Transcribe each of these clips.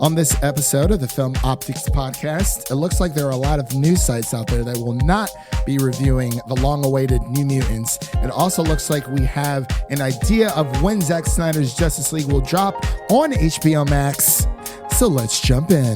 On this episode of the Film Optix Podcast, it looks like there are a lot of news sites out there that will not be reviewing the long-awaited New Mutants. It also looks like we have an idea of when Zack Snyder's Justice League will drop on HBO Max. So let's jump in.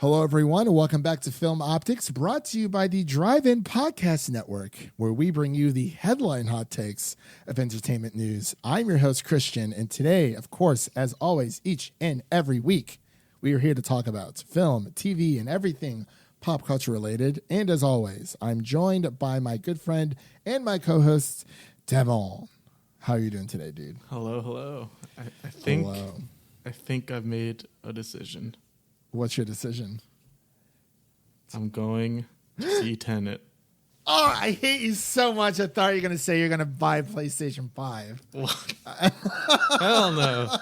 Hello, everyone, and welcome back to Film Optix, brought to you by the Drive-In Podcast Network, where we bring you the headline hot takes of entertainment news. I'm your host, Christian, and today, of course, as always, each and every week, we are here to talk about film, TV, and everything pop culture related. And as always, I'm joined by my good friend and my co-host, Devin. How are you doing today, dude? Hello. I think I've made a decision. What's your decision? I'm going to see Tenet. Oh, I hate you so much. I thought you were going to say you're going to buy PlayStation 5. What? Hell no.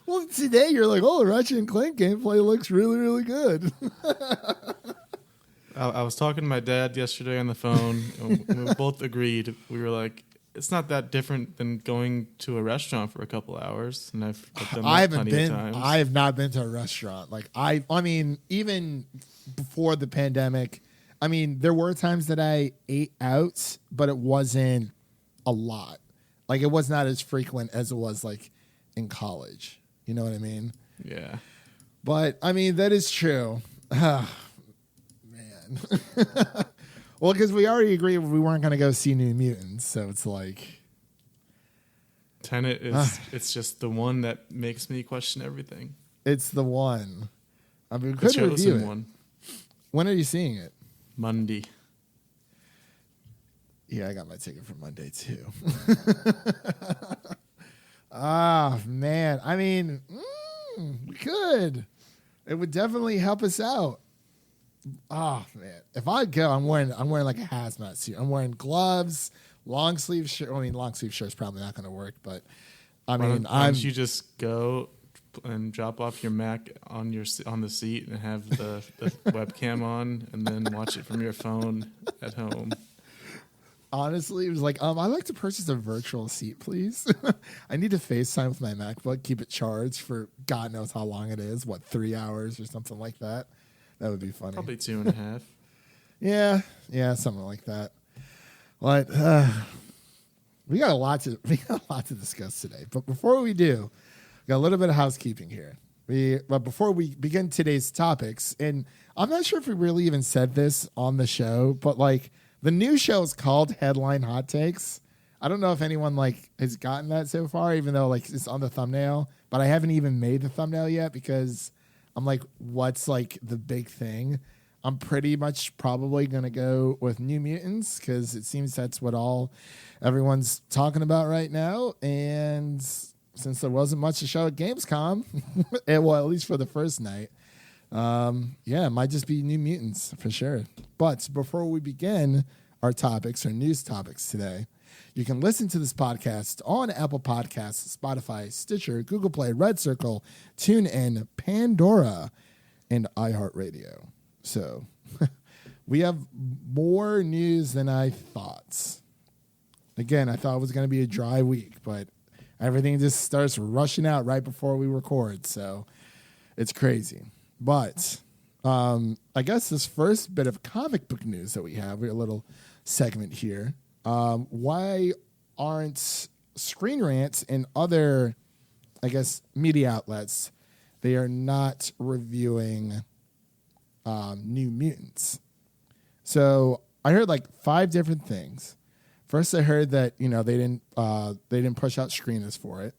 Well, today you're like, oh, Ratchet and Clank gameplay looks really, really good. I was talking to my dad yesterday on the phone, and we both agreed. We were like, it's not that different than going to a restaurant for a couple hours, and I've done that plenty of times. I have not been to a restaurant. Like I mean, even before the pandemic, I mean, there were times that I ate out, but it wasn't a lot. Like it was not as frequent as it was like in college. You know what I mean? Yeah. But I mean, that is true. Man. Well, because we already agreed we weren't going to go see New Mutants, so it's like... Tenet is it's just the one that makes me question everything. It's the one. I mean, we could review it. One. When are you seeing it? Monday. Yeah, I got my ticket for Monday, too. Man. I mean, we could. It would definitely help us out. Oh man! If I go, I'm wearing like a hazmat suit. I'm wearing gloves, long sleeve shirt. I mean, long sleeve shirt's probably not going to work, but I mean, why don't you just go and drop off your Mac on the seat and have the webcam on, and then watch it from your phone at home. Honestly, it was like, I'd like to purchase a virtual seat, please. I need to FaceTime with my MacBook, keep it charged for God knows how long it is. What, 3 hours or something like that? That would be funny. Probably 2.5. Yeah, something like that. But we got a lot to discuss today. But before we do, we got a little bit of housekeeping here. But before we begin today's topics, and I'm not sure if we really even said this on the show, but like the new show is called Headline Hot Takes. I don't know if anyone like has gotten that so far, even though like it's on the thumbnail. But I haven't even made the thumbnail yet because I'm like, what's like the big thing? I'm pretty much probably going to go with New Mutants because it seems that's what everyone's talking about right now. And since there wasn't much to show at Gamescom, well, at least for the first night, it might just be New Mutants for sure. But before we begin our news topics today, you can listen to this podcast on Apple Podcasts, Spotify, Stitcher, Google Play, Red Circle, TuneIn, Pandora, and iHeart Radio. So we have more news than I thought. Again, I thought it was going to be a dry week, but everything just starts rushing out right before we record. So it's crazy. But I guess this first bit of comic book news that we have, we have a little segment here. Why aren't Screen Rant and other, I guess, media outlets, they are not reviewing New Mutants? So I heard like 5 different things. First, I heard that, they didn't push out screeners for it.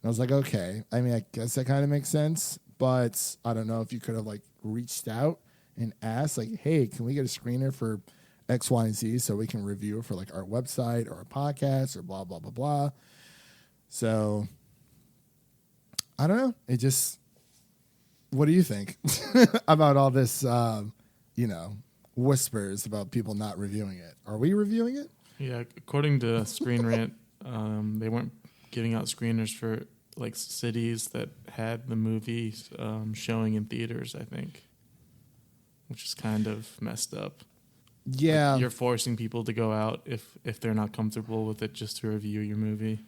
And I was like, okay. I mean, I guess that kind of makes sense. But I don't know if you could have like reached out and asked like, hey, can we get a screener for X, Y, and Z so we can review it for like our website or a podcast or blah, blah, blah, blah. So I don't know. What do you think about all this, whispers about people not reviewing it? Are we reviewing it? Yeah, according to Screen Rant, they weren't giving out screeners for like cities that had the movie showing in theaters, I think, which is kind of messed up. Yeah. Like you're forcing people to go out if they're not comfortable with it just to review your movie.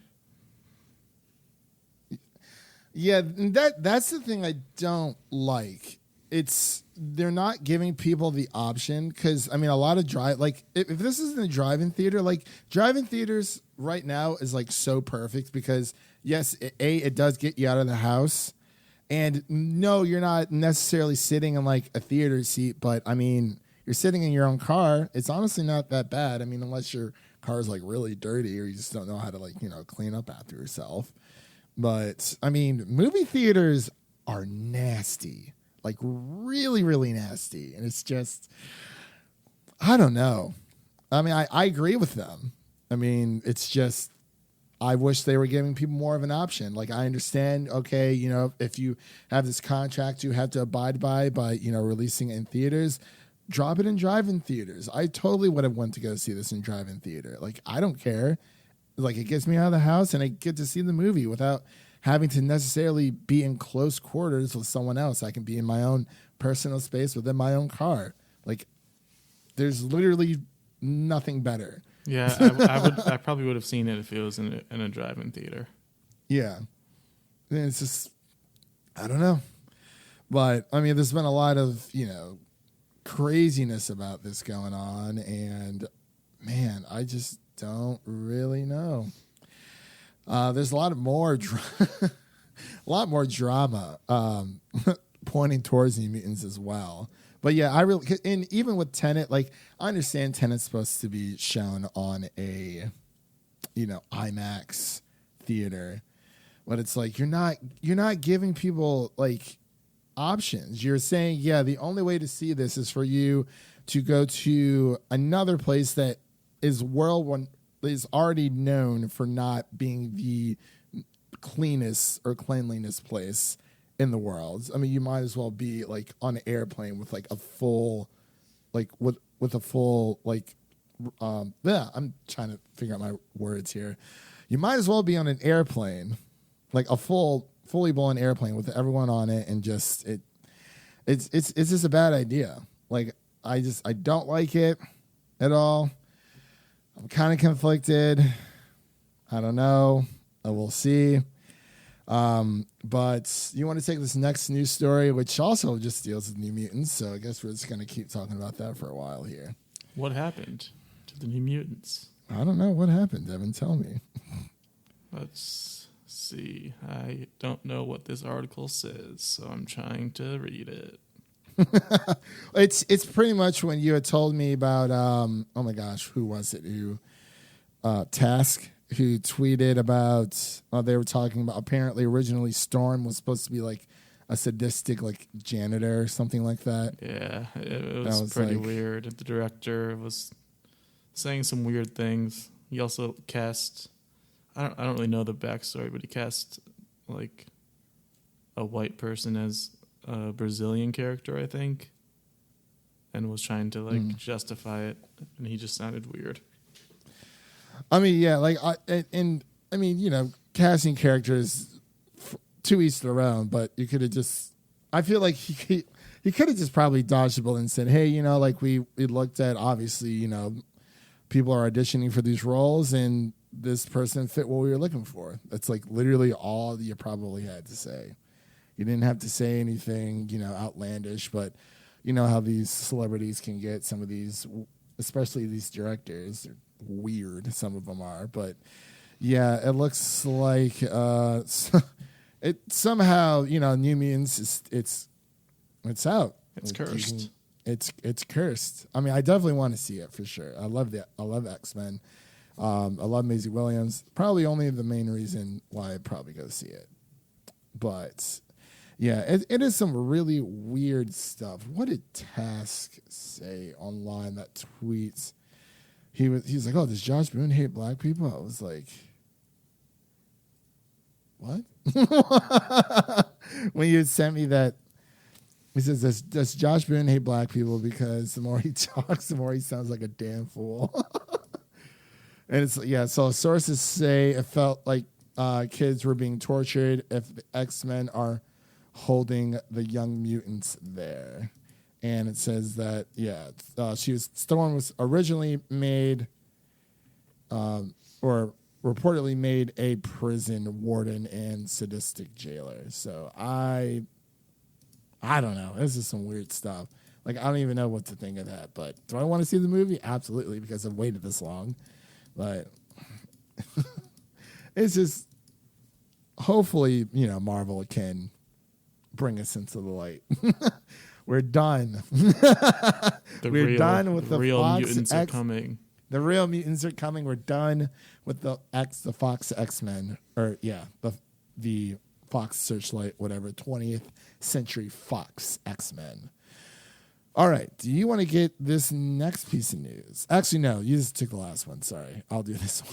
Yeah, that's the thing I don't like. They're not giving people the option because, I mean, a lot of if this isn't a drive-in theater, like drive-in theaters right now is like so perfect because yes, it does get you out of the house, and no, you're not necessarily sitting in like a theater seat, but I mean, you're sitting in your own car. It's honestly not that bad. I mean, unless your car is like really dirty or you just don't know how to clean up after yourself. But I mean, movie theaters are nasty. Like really, really nasty. And it's just, I don't know. I mean, I agree with them. I mean, it's just, I wish they were giving people more of an option. Like, I understand, okay, if you have this contract you have to abide by releasing it in theaters, drop it in drive-in theaters. I totally would have went to go see this in drive-in theater. Like, I don't care. Like, it gets me out of the house and I get to see the movie without having to necessarily be in close quarters with someone else. I can be in my own personal space within my own car. Like, there's literally nothing better. Yeah, I probably would have seen it if it was in a drive-in theater. Yeah. And it's just, I don't know. But, I mean, there's been a lot of, craziness about this going on. And, man, I just don't really know. There's a lot more drama pointing towards New Mutants as well. But yeah, and even with Tenet, like I understand Tenet's supposed to be shown on a, IMAX theater, but it's like you're not giving people like options. You're saying, yeah, the only way to see this is for you to go to another place that is is already known for not being the cleanest or cleanliness place in the world. I mean, you might as well be like on an airplane with like a full, like with a full like, I'm trying to figure out my words here. You might as well be on an airplane, like a fully blown airplane with everyone on it, and just it's just a bad idea. Like I don't like it at all. I'm kind of conflicted. I don't know. We'll see. But you want to take this next news story, which also just deals with New Mutants. So I guess we're just going to keep talking about that for a while here. What happened to the New Mutants? I don't know. What happened, Devin? Tell me. Let's see. I don't know what this article says, so I'm trying to read it. It's pretty much when you had told me about oh my gosh, who was it who Task, who tweeted about they were talking about apparently originally Storm was supposed to be like a sadistic like janitor or something like that. Yeah, it was pretty weird. The director was saying some weird things. He also cast I don't really know the backstory, but he cast like a white person as a Brazilian character, I think, and was trying to like justify it, and he just sounded weird. I mean, yeah, like I mean, casting characters to each their own, but you could have just. I feel like he could have just probably dodged the bullet and said, hey, like we looked at obviously, people are auditioning for these roles, and this person fit what we were looking for. That's like literally all you probably had to say. You didn't have to say anything, outlandish, but you know how these celebrities can get. Some of these, especially these directors, they're weird. Some of them are, but yeah, it looks like it somehow, New Mutants it's out. It's cursed. It's cursed. I mean, I definitely want to see it for sure. I love X-Men. I love Maisie Williams. Probably only the main reason why I'd probably go see it, but. Yeah, it is some really weird stuff. What did Task say online that tweets? He's like, oh, does Josh Boone hate black people? I was like, what? When you sent me that, he says, does Josh Boone hate black people because the more he talks, the more he sounds like a damn fool. And it's, yeah, so sources say it felt like kids were being tortured if the X-Men are holding the Young Mutants there. And it says that, Storm was originally made, or reportedly made a prison warden and sadistic jailer. So I don't know. This is some weird stuff. Like, I don't even know what to think of that. But do I want to see the movie? Absolutely, because I've waited this long. But it's just, hopefully, Marvel can bring us into the light. We're done. We're done with the real Fox mutants are coming. The real mutants are coming. We're done with the Fox X-Men, or the Fox Searchlight, whatever, 20th Century Fox X-Men. All right. Do you want to get this next piece of news? Actually, no. You just took the last one. Sorry. I'll do this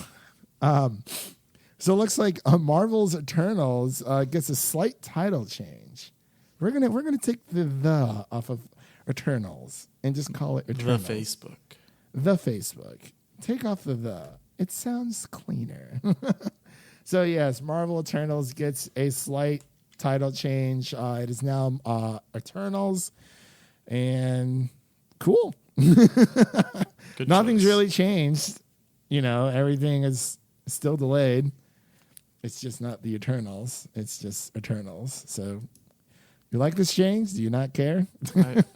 one. So it looks like Marvel's Eternals gets a slight title change. We're gonna take the off of Eternals and just call it Eternals. The Facebook. Take off the. It sounds cleaner. So yes, Marvel Eternals gets a slight title change. It is now Eternals, and cool. Nothing's really changed. Everything is still delayed. It's just not the Eternals. It's just Eternals. So. You like this change? Do you not care?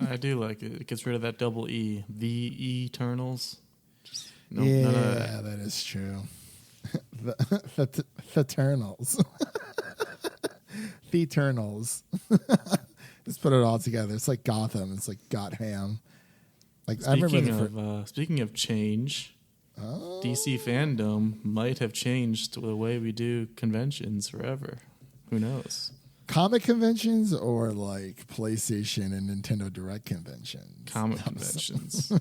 I do like it. It gets rid of that double E. The Eternals. None of that is true. the Eternals. The Eternals. Just put it all together. It's like Gotham. It's like Gotham. Like speaking of change, DC fandom might have changed the way we do conventions forever. Who knows? Comic conventions or like PlayStation and Nintendo Direct conventions? Comic conventions.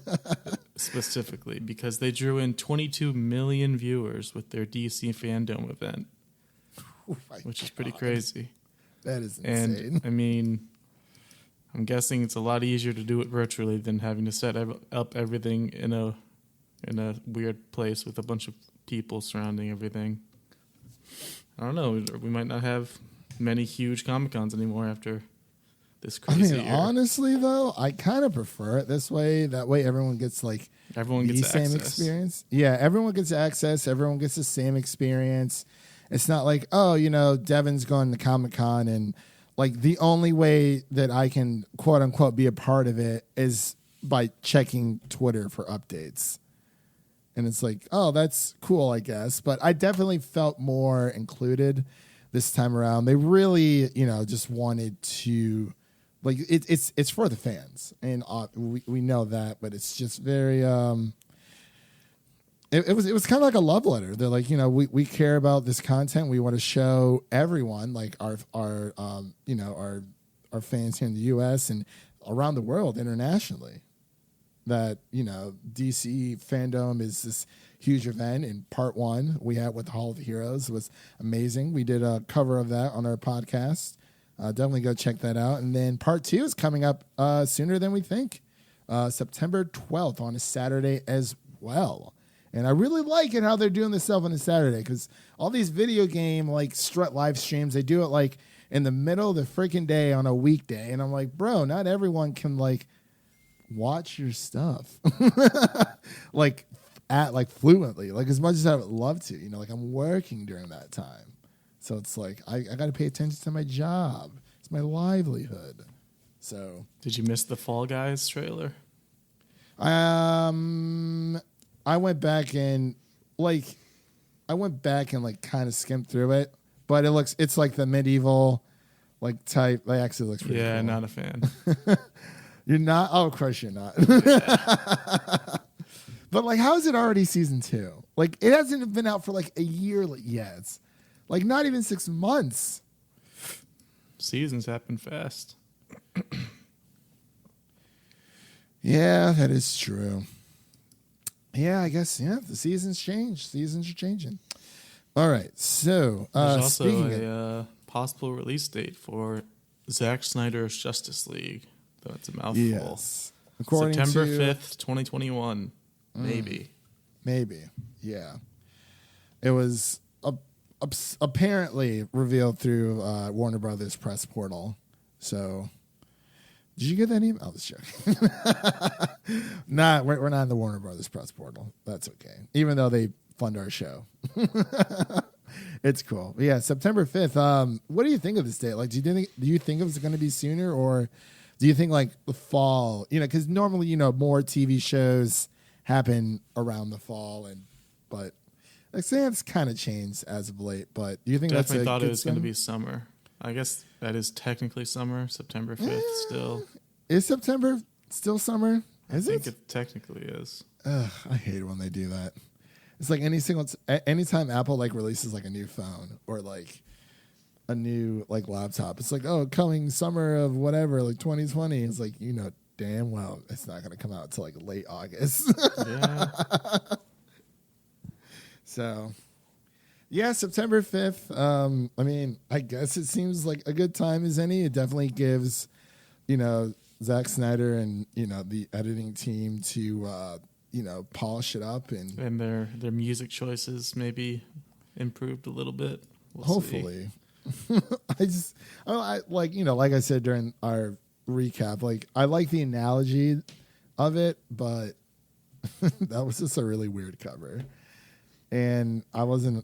Specifically, because they drew in 22 million viewers with their DC fandom event, which is pretty crazy. That is insane. And, I'm guessing it's a lot easier to do it virtually than having to set up everything in a weird place with a bunch of people surrounding everything. I don't know. We might not have many huge Comic-Cons anymore after this crazy year. Honestly, though, I kind of prefer it this way. That way everyone gets the same access. Experience. Yeah, everyone gets access. Everyone gets the same experience. It's not like, Devin's going to Comic-Con and like the only way that I can quote unquote be a part of it is by checking Twitter for updates. And it's like, oh, that's cool, I guess. But I definitely felt more included this time around. They really, just wanted to, like, it's for the fans, and we know that. But it's just very, it was kind of like a love letter. They're like, we care about this content. We want to show everyone, like our fans here in the U.S. and around the world, internationally, that DC fandom is this huge event. In part 1 we had with Hall of Heroes. It was amazing. We did a cover of that on our podcast. Definitely go check that out. And then part 2 is coming up sooner than we think, September 12th on a Saturday as well. And I really like it how they're doing this stuff on a Saturday, because all these video game strut live streams, they do it like in the middle of the freaking day on a weekday, and I'm like, bro, not everyone can watch your stuff fluently, as much as I would love to. I'm working during that time, so it's like I got to pay attention to my job. It's my livelihood. So, did you miss the Fall Guys trailer? I went back and kind of skimmed through it, but it's like the medieval type. It actually looks pretty cool. Not a fan. You're not? Oh, of course you're not. But how is it already season 2? It hasn't been out for a year yet. It's not even 6 months. Seasons happen fast. Yeah, that is true. Yeah, I guess, the seasons change. Seasons are changing. All right, so there's also a possible release date for Zack Snyder's Justice League, though it's a mouthful. Yes. September 5th, 2021. Maybe, yeah. It was apparently revealed through Warner Brothers press portal. So, did you get that email? I was joking. We're not in the Warner Brothers press portal. That's okay. Even though they fund our show. It's cool. But yeah, September 5th. What do you think of this date? Like, do you think it's going to be sooner, or do you think like the fall? Because normally, more TV shows happen around the fall, but like say it's kind of changed as of late. But do you think definitely thought it was going to be summer? I guess that is technically summer. September 5th still. Is September still summer? I think it technically is. I hate it when they do that. It's like anytime Apple like releases like a new phone or like a new like laptop, it's like, oh, coming summer of whatever, like 2020. It's like, damn well it's not going to come out until like late August. Yeah. So, yeah, September 5th. I mean, I guess it seems like a good time as any. It definitely gives, Zack Snyder and, the editing team to, polish it up and their music choices maybe improved a little bit. Hopefully. Like I said during our recap, like I like the analogy of it, but that was just a really weird cover. And I wasn't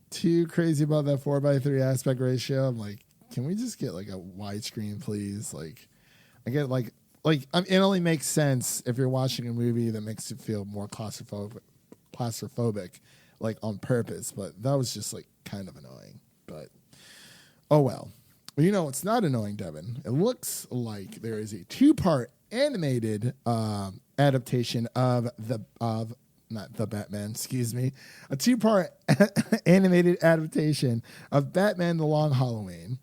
too crazy about that 4:3 aspect ratio. I'm like, can we just get like a widescreen, please? Like, I get it only makes sense if you're watching a movie that makes it feel more claustrophobic, like on purpose. But that was just like kind of annoying. But oh well. It's not annoying, Devin. It looks like there is a 2-part animated adaptation of not the Batman, excuse me, a 2-part animated adaptation of Batman: The Long Halloween.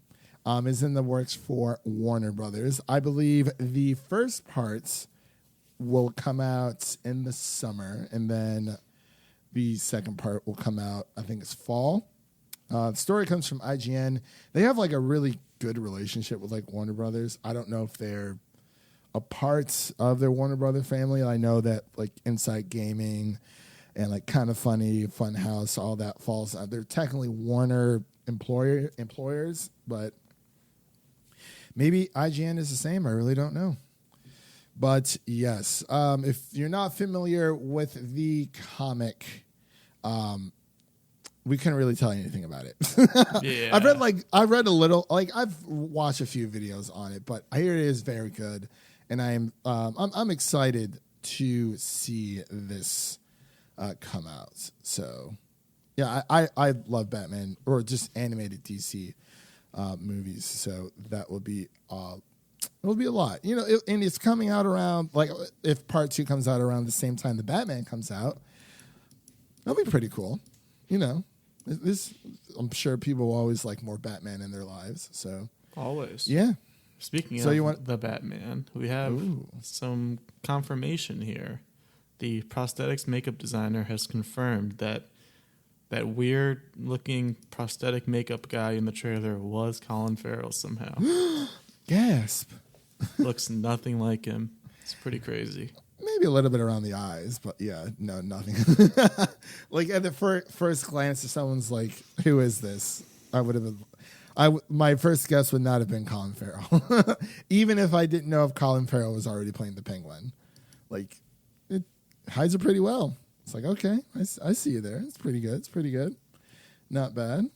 Is in the works for Warner Brothers. I believe the first parts will come out in the summer, and then the second part will come out, I think it's fall. The story comes from IGN. They have like a really good relationship with like Warner Brothers. I don't know if they're a part of their Warner Brother family. I know that like Inside Gaming and like Kind of Funny, Funhouse, all that falls out. They're technically Warner employers, but maybe IGN is the same. I really don't know. But yes, if you're not familiar with the comic, we couldn't really tell you anything about it. Yeah. I've read a little, like I've watched a few videos on it, but I hear it is very good, and I'm excited to see this come out. So yeah, I love Batman or just animated DC movies, so that will be it'll be a lot, and it's coming out around, like if part 2 comes out around the same time the Batman comes out, that'll be pretty cool. This, I'm sure people will always like more Batman in their lives, so always. Yeah. Speaking of the Batman, we have some confirmation here. The prosthetics makeup designer has confirmed that weird looking prosthetic makeup guy in the trailer was Colin Farrell somehow. Gasp. Looks nothing like him. It's pretty crazy. Maybe a little bit around the eyes, but yeah, no, nothing. Like at the first glance, if someone's like, "Who is this?" My first guess would not have been Colin Farrell, even if I didn't know if Colin Farrell was already playing the Penguin. Like, it hides it pretty well. It's like, okay, I see you there. It's pretty good. It's pretty good. Not bad.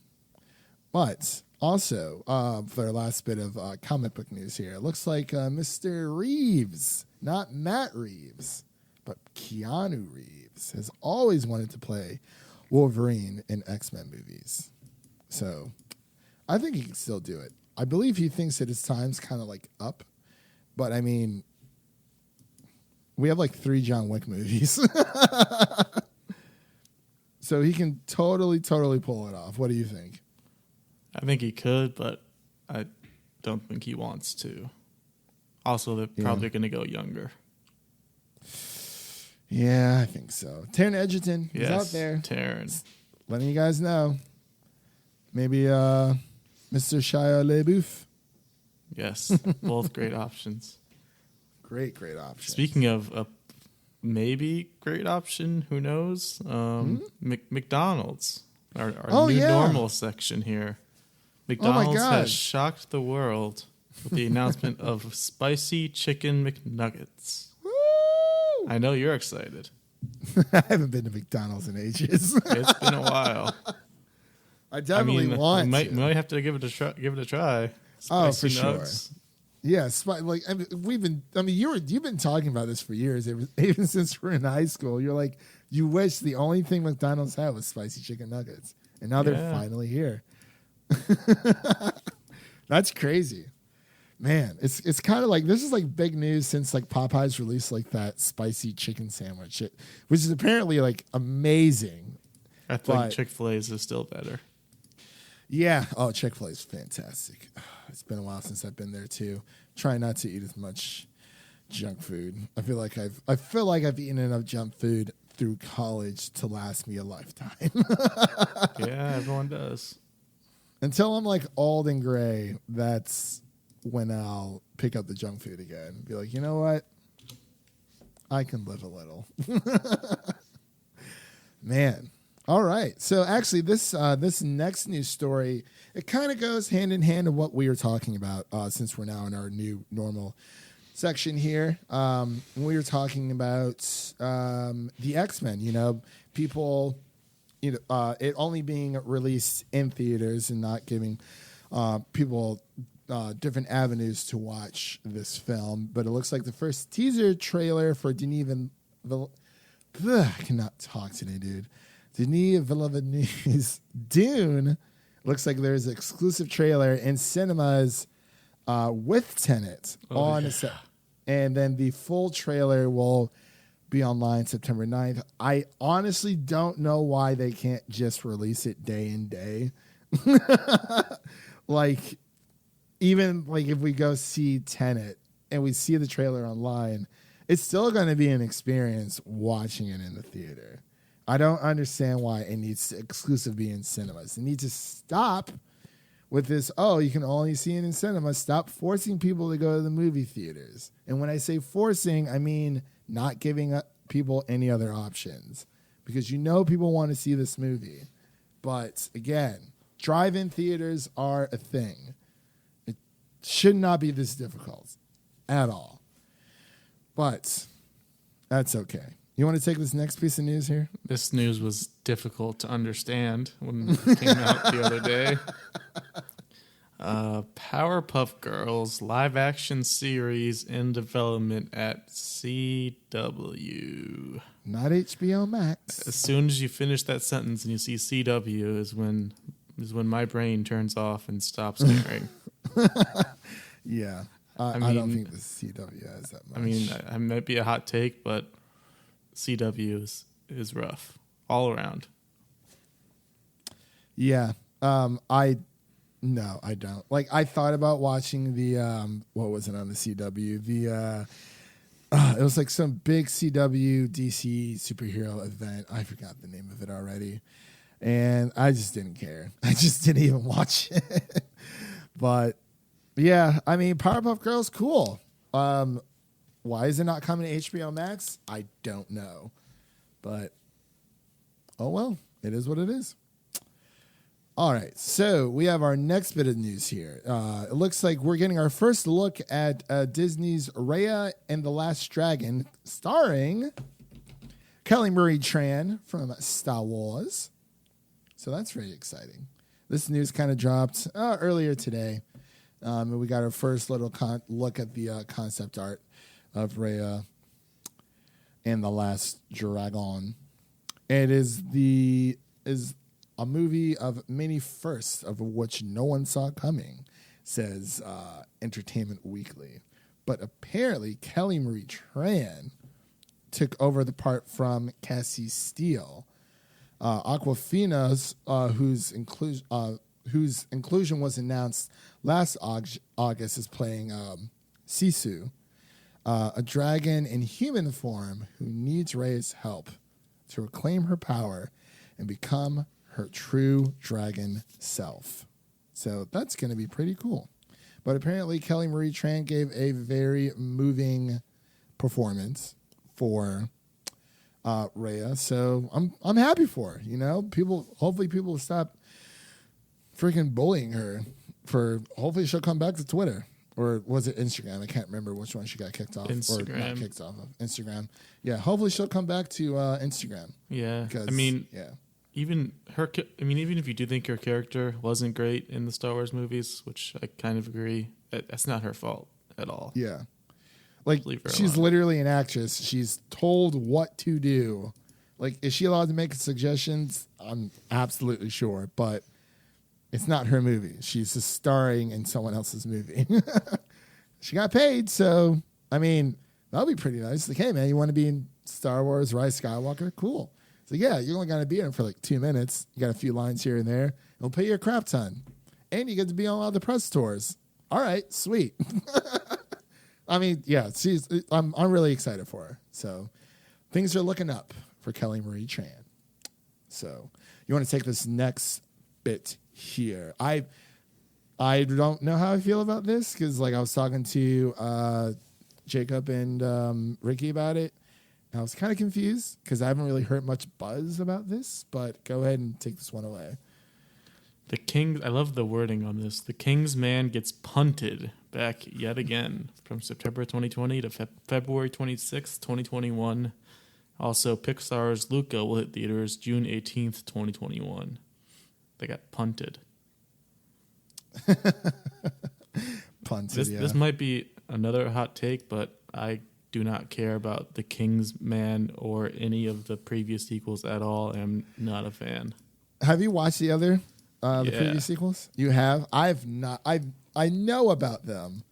But also, for our last bit of comic book news here, it looks like Mr. Reeves, not Matt Reeves, but Keanu Reeves, has always wanted to play Wolverine in X-Men movies. So I think he can still do it. I believe he thinks that his time's kind of like up. But I mean, we have like 3 John Wick movies. So he can totally pull it off. What do you think? I think he could, but I don't think he wants to. Also, they're probably going to go younger. Yeah, I think so. Taron Egerton is out there. Taron. Letting you guys know. Maybe Mr. Shia LaBeouf. Yes, both great options. Great options. Speaking of a maybe great option, who knows? McDonald's Our new normal section here. McDonald's has shocked the world with the announcement of spicy chicken McNuggets. Woo! I know you're excited. I haven't been to McDonald's in ages. It's been a while. I definitely want to. We might have to give it a try. Spicy nugs. Sure. Yeah, you've been talking about this for years. Even since we're in high school, you're like, you wish the only thing McDonald's had was spicy chicken nuggets, and now they're finally here. That's crazy, man. It's kind of like, this is like big news since like Popeyes released like that spicy chicken sandwich, which is apparently like amazing. I think Chick-fil-A's is still better. Yeah. Oh, Chick-fil-A's fantastic. It's been a while since I've been there too. Try not to eat as much junk food. I feel like I've eaten enough junk food through college to last me a lifetime. Yeah, everyone does. Until I'm like old and gray, that's when I'll pick up the junk food again and be like, you know what? I can live a little. Man. All right. So actually this next news story, it kind of goes hand in hand to what we were talking about since we're now in our new normal section here. We were talking about the X-Men, people, it only being released in theaters and not giving people different avenues to watch this film. But it looks like the first teaser trailer for Denis I cannot talk today, dude. Denis Villeneuve's Dune looks like there's an exclusive trailer in cinemas with Tenet on a set. And then the full trailer will be online September 9th. I honestly don't know why they can't just release it day and day. Like, even like if we go see Tenet and we see the trailer online, it's still going to be an experience watching it in the theater. I don't understand why it needs to exclusively be in cinemas. They need to stop with this, you can only see it in cinemas. Stop forcing people to go to the movie theaters. And when I say forcing, I mean not giving people any other options. Because people want to see this movie. But again, drive-in theaters are a thing. It should not be this difficult at all. But that's okay. You want to take this next piece of news here? This news was difficult to understand when it came out the other day. Powerpuff Girls live-action series in development at CW. Not HBO Max. As soon as you finish that sentence and you see CW is when my brain turns off and stops caring. Yeah. I don't think the CW has that much. I mean, it might be a hot take, but CW is rough all around. Yeah. I don't. Like, I thought about watching the what was it on the CW? It was like some big CW DC superhero event. I forgot the name of it already. And I just didn't care. I just didn't even watch it. But yeah, I mean, Powerpuff Girls, cool. Why is it not coming to HBO Max? I don't know. But, oh well, it is what it is. All right, so we have our next bit of news here. It looks like we're getting our first look at Disney's Raya and the Last Dragon, starring Kelly Marie Tran from Star Wars. So that's very exciting. This news kind of dropped earlier today. And we got our first little look at the concept art of Raya and the Last Dragon. It is a movie of many firsts, of which no one saw coming, says Entertainment Weekly. But apparently, Kelly Marie Tran took over the part from Cassie Steele. Awkwafina's, whose inclusion was announced last August, is playing Sisu, a dragon in human form who needs Raya's help to reclaim her power and become her true dragon self. So that's going to be pretty cool. But apparently Kelly Marie Tran gave a very moving performance for Rhea. So I'm happy for her. You know, hopefully people will stop freaking bullying her. Hopefully she'll come back to Twitter. Or was it Instagram? I can't remember which one she got kicked off. Instagram. Or not kicked off of. Instagram. Yeah, hopefully she'll come back to Instagram. Yeah. Even if you do think her character wasn't great in the Star Wars movies, which I kind of agree, that's not her fault at all. Yeah. Like, she's literally an actress. She's told what to do. Like, is she allowed to make suggestions? I'm absolutely sure, but it's not her movie. She's just starring in someone else's movie. She got paid, so, I mean, that would be pretty nice. Like, hey, man, you want to be in Star Wars, Rise of Skywalker? Cool. So, yeah, you're only going to be in it for like 2 minutes. You got a few lines here and there. It'll pay you a crap ton. And you get to be on all the press tours. All right, sweet. I mean, yeah, I'm really excited for her. So, things are looking up for Kelly Marie Tran. So, you want to take this next bit here. I don't know how I feel about this because, like, I was talking to Jacob and Ricky about it. And I was kind of confused because I haven't really heard much buzz about this. But go ahead and take this one away. I love the wording on this. The King's Man gets punted back yet again from September 2020 to February 26th, 2021. Also, Pixar's Luca will hit theaters June 18th, 2021. They got punted. Punted, This might be another hot take, but I do not care about The King's Man or any of the previous sequels at all. I'm not a fan. Have you watched the other the previous sequels? You have? I've not. I know about them,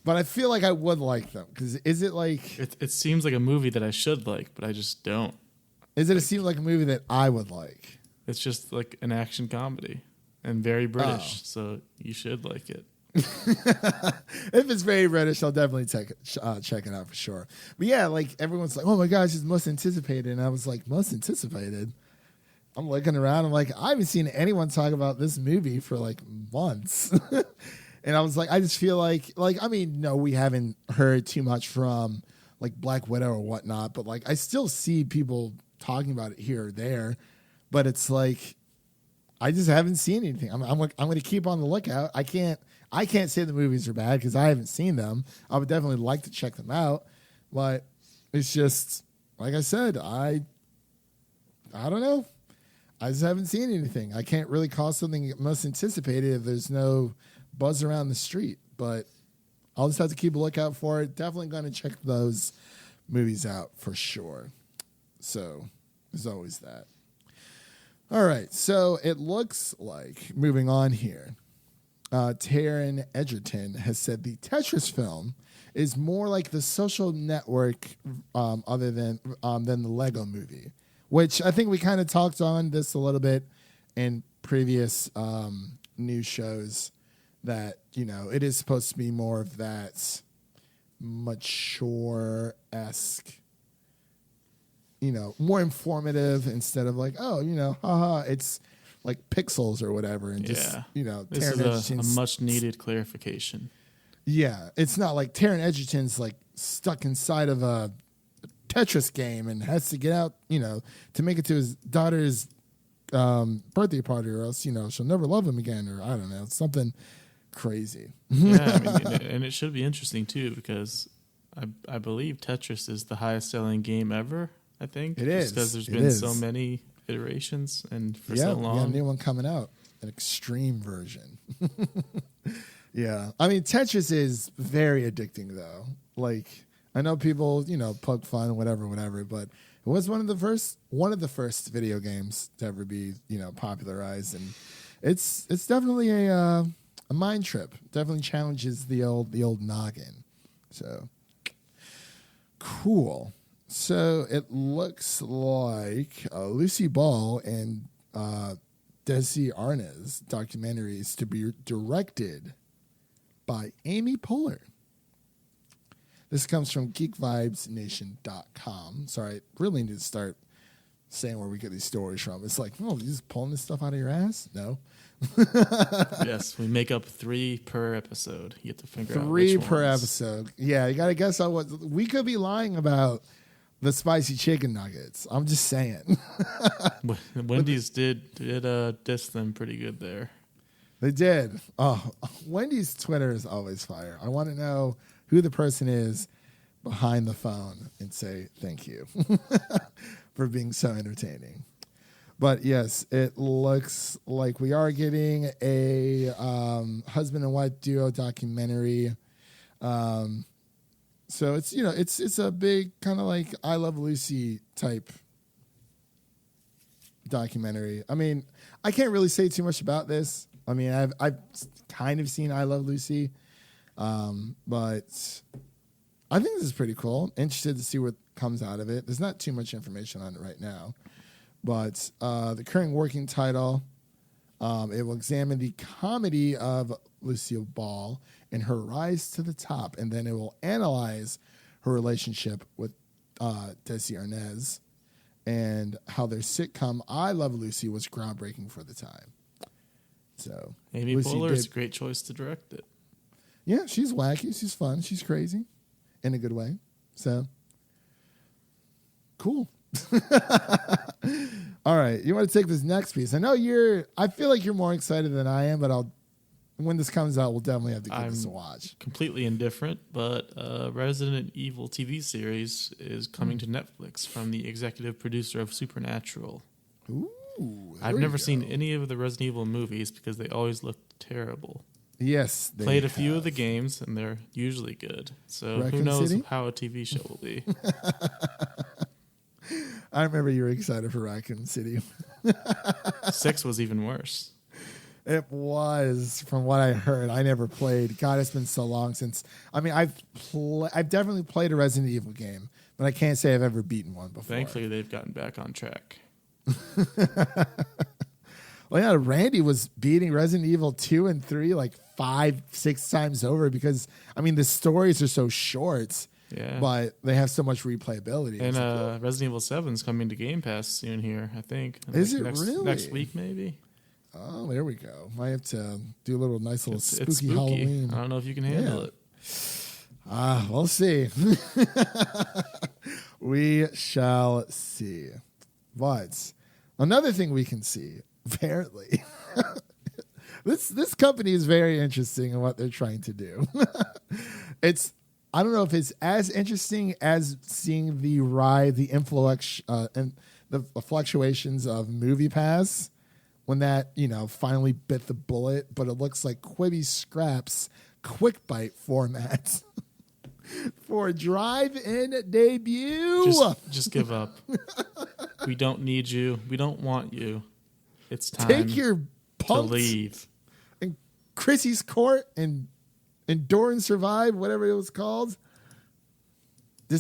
but I feel like I would like them because is it like it seems like a movie that I should like, but I just don't. Is it seem like a movie that I would like? It's just like an action comedy and very British, so you should like it. If it's very British, I'll definitely check it out for sure. But yeah, like everyone's like, "Oh my gosh, it's most anticipated," and I was like, "Most anticipated." I'm looking around. I'm like, I haven't seen anyone talk about this movie for like months. And I was like, I just feel like, I mean, no, we haven't heard too much from like Black Widow or whatnot, but like I still see people talking about it here or there. But it's like, I just haven't seen anything. I'm going to keep on the lookout. I can't say the movies are bad because I haven't seen them. I would definitely like to check them out, but it's just like I said, I don't know. I just haven't seen anything. I can't really call something most anticipated if there's no buzz around the street, but I'll just have to keep a lookout for it. Definitely going to check those movies out for sure. So there's always that. All right. So it looks like, moving on here, Taron Egerton has said the Tetris film is more like the Social Network other than the Lego movie, which I think we kind of talked on this a little bit in previous news shows that, you know, it is supposed to be more of that mature-esque, you know, more informative instead of like, oh, you know, haha, it's like Pixels or whatever. And just, you know, this is a much-needed clarification. Yeah, it's not like Taron Egerton's like stuck inside of a Tetris game and has to get out, you know, to make it to his daughter's birthday party, or else, you know, she'll never love him again, or I don't know, something crazy. Yeah, I mean, and it should be interesting too because I believe Tetris is the highest selling game ever. I think it is because there's been so many iterations and for so long. Yeah, got a new one coming out, an extreme version. Yeah, I mean, Tetris is very addicting though. Like, I know people, you know, poke fun, whatever, but it was one of the first video games to ever be, you know, popularized, and it's definitely a mind trip. Definitely challenges the old noggin. So cool. So it looks like Lucy Ball and Desi Arnaz documentary is to be directed by Amy Poehler. This comes from geekvibesnation.com. Sorry, I really need to start saying where we get these stories from. It's like, oh, you just pulling this stuff out of your ass? No. Yes, we make up 3 per episode. You have to figure out 3 which per ones. episode. Yeah, you got to guess on what we could be lying about, the spicy chicken nuggets. I'm just saying. Wendy's did diss them pretty good there. They did. Oh, Wendy's Twitter is always fire. I want to know who the person is behind the phone and say thank you for being so entertaining. But yes, it looks like we are getting a husband and wife duo documentary. So it's it's a big kind of like I Love Lucy type documentary. I mean, I can't really say too much about this. I mean, I've kind of seen I Love Lucy, but I think this is pretty cool. Interested to see what comes out of it. There's not too much information on it right now, but the current working title, it will examine the comedy of Lucille Ball and her rise to the top, and then it will analyze her relationship with Desi Arnaz and how their sitcom I Love Lucy was groundbreaking for the time. So Amy Poehler is a great choice to direct it. Yeah, she's wacky, she's fun, she's crazy in a good way. So cool. All right, you want to take this next piece? I feel like you're more excited than I am, but when this comes out, we'll definitely have to give this a watch. Completely indifferent, but Resident Evil TV series is coming to Netflix from the executive producer of Supernatural. Ooh, I've never seen any of the Resident Evil movies because they always looked terrible. Yes, played a few of the games, and they're usually good. So Raccoon who knows City? how a TV show will be. I remember you were excited for Raccoon City. 6 was even worse. It was, from what I heard. I never played. God, it's been so long since. I mean, I've definitely played a Resident Evil game, but I can't say I've ever beaten one before. Thankfully, they've gotten back on track. Well, yeah, Randy was beating Resident Evil 2 and 3 like 5-6 times over because, I mean, the stories are so short, but they have so much replayability. And Resident Evil 7 is coming to Game Pass soon here, I think. Is it really? Next week, maybe. Oh, there we go. Might have to do a little nice little It's spooky Halloween. I don't know if you can handle it. We'll see. We shall see. But another thing we can see, apparently, this company is very interesting in what they're trying to do. I don't know if it's as interesting as seeing the ride, the influx, and the fluctuations of MoviePass when that finally bit the bullet. But it looks like Quibi scraps Quick Bite format for a drive-in debut. Just give up. We don't need you. We don't want you. It's time. Take your to leave. And Chrissy's Court and Endure and Survive, whatever it was called. They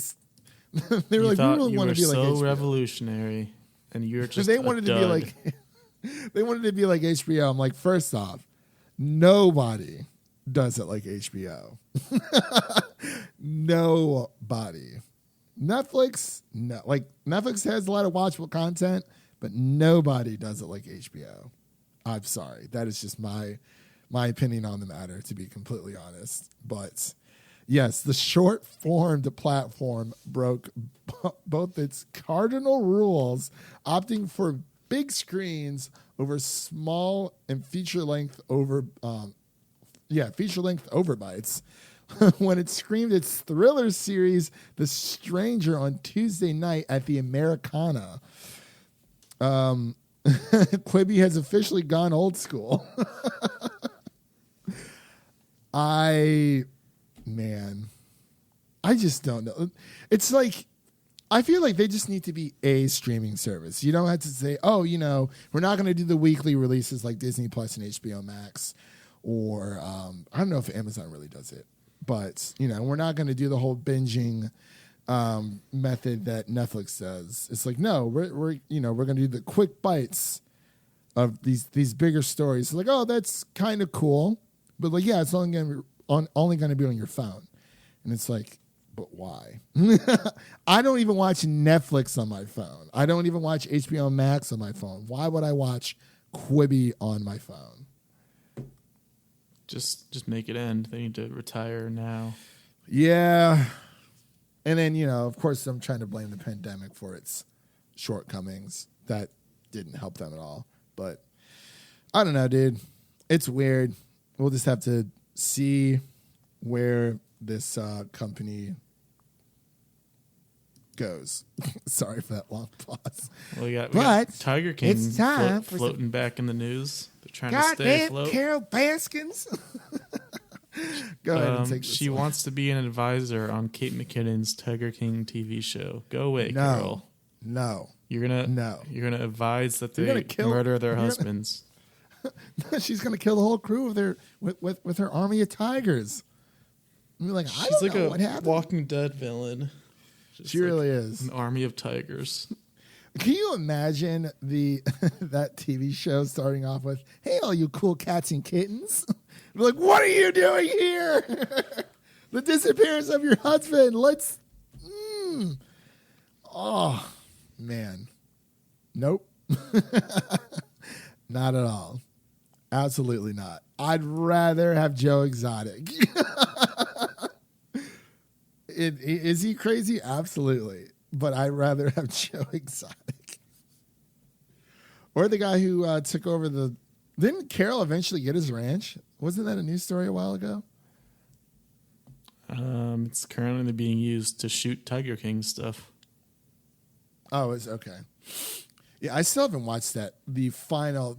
were like, we really want to be like HBO. So revolutionary, and you're just they wanted to be like they wanted to be like HBO. I'm like, first off, nobody does it like HBO. Nobody. Netflix, no. Like Netflix has a lot of watchable content, but nobody does it like HBO. I'm sorry. That is just my opinion on the matter, to be completely honest. But yes, the short-formed platform broke both its cardinal rules, opting for big screens over small and feature-length overbites. When it screamed its thriller series, The Stranger, on Tuesday night at the Americana. Quibi has officially gone old school. I just don't know. It's like, I feel like they just need to be a streaming service. You don't have to say, we're not going to do the weekly releases like Disney Plus and HBO Max, or I don't know if Amazon really does it. But, we're not going to do the whole binging method that Netflix does. It's like, no, we're going to do the quick bites of these bigger stories. It's like, oh, that's kind of cool, but like, yeah, it's only going to be on your phone. And it's like, but why? I don't even watch Netflix on my phone. I don't even watch HBO Max on my phone. Why would I watch Quibi on my phone? Just make it end. They need to retire now. Yeah. And then, of course, I'm trying to blame the pandemic for its shortcomings. That didn't help them at all. But I don't know, dude. It's weird. We'll just have to see where this company goes. Sorry for that long pause. Well, we got Tiger King floating back in the news. They're trying to stay afloat. Carol Baskins. Go ahead and take this. She wants to be an advisor on Kate McKinnon's Tiger King TV show. Go away, Carol. No. You're gonna advise that they murder their husbands. She's gonna kill the whole crew with her army of tigers. I mean, She's like a Walking Dead villain. She really is an army of tigers. Can you imagine that TV show starting off with, "Hey, all you cool cats and kittens." We're like, "What are you doing here?" The disappearance of your husband. Let's. Oh, man. Nope. Not at all. Absolutely not. I'd rather have Joe Exotic. Is he crazy? Absolutely. But I'd rather have Joe Exotic. Or the guy who took over the... Didn't Carol eventually get his ranch? Wasn't that a news story a while ago? It's currently being used to shoot Tiger King stuff. Oh, it's okay. Yeah, I still haven't watched that. The final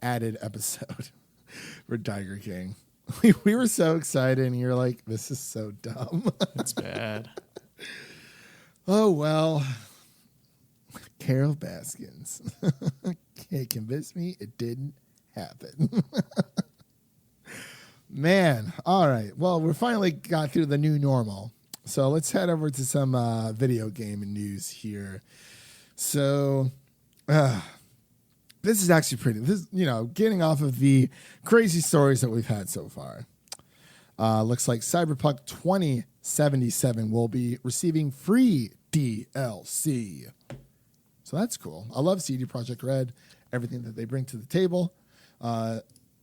added episode for Tiger King. We were so excited, and you're like, "This is so dumb." It's bad. Oh well, Carol Baskins. Can't convince me it didn't happen. Man, all right. Well, we finally got through the new normal. So let's head over to some video game news here. So this is actually pretty. Getting off of the crazy stories that we've had so far. Looks like Cyberpunk 2077 will be receiving free DLC. So that's cool. I love CD Projekt Red, everything that they bring to the table.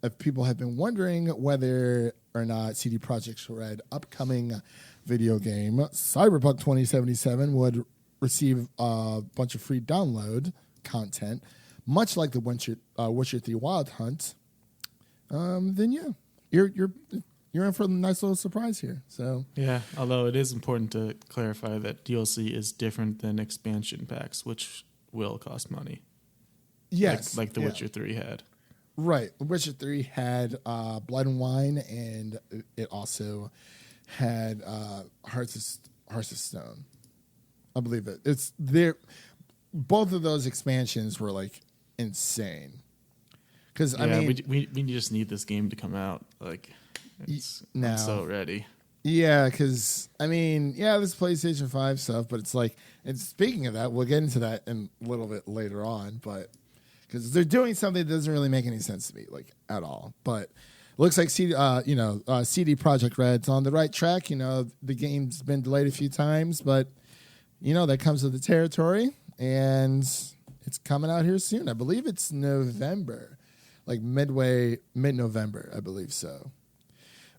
If people have been wondering whether or not CD Projekt Red upcoming video game Cyberpunk 2077 would receive a bunch of free download content, much like the Witcher 3 Wild Hunt, then yeah, you're in for a nice little surprise here. So yeah, although it is important to clarify that DLC is different than expansion packs, which will cost money. Yes, like the Witcher 3 had. Right, Witcher 3 had Blood and Wine, and it also had Hearts of Stone. I believe it. It's there. Both of those expansions were like insane. Because I mean, we just need this game to come out. Like, I'm so ready. Yeah, because I mean, this PlayStation 5 stuff, but it's like, and speaking of that, we'll get into that in a little bit later on, but because they're doing something that doesn't really make any sense to me, like at all. But looks like CD Projekt Red's on the right track. The game's been delayed a few times, but that comes with the territory, and it's coming out here soon. I believe it's November, like mid-November, I believe so.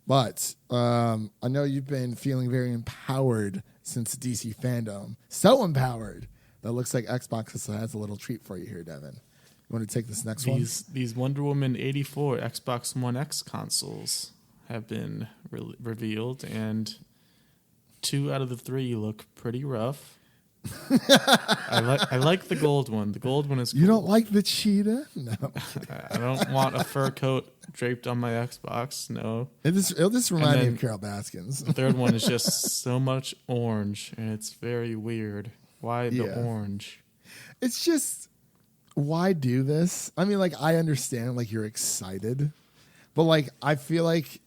But I know you've been feeling very empowered since DC fandom. So empowered that looks like Xbox has a little treat for you here, Devin. You want to take this next one? These Wonder Woman 84 Xbox One X consoles have been revealed, and 2 out of the 3 look pretty rough. I like the gold one. The gold one is cool. You don't like the cheetah? No. I don't want a fur coat draped on my Xbox. No. It'll just remind me of Carol Baskins. The third one is just so much orange, and it's very weird. Why the orange? It's just, why do this? I mean, like, I understand, like, you're excited, but, like, I feel like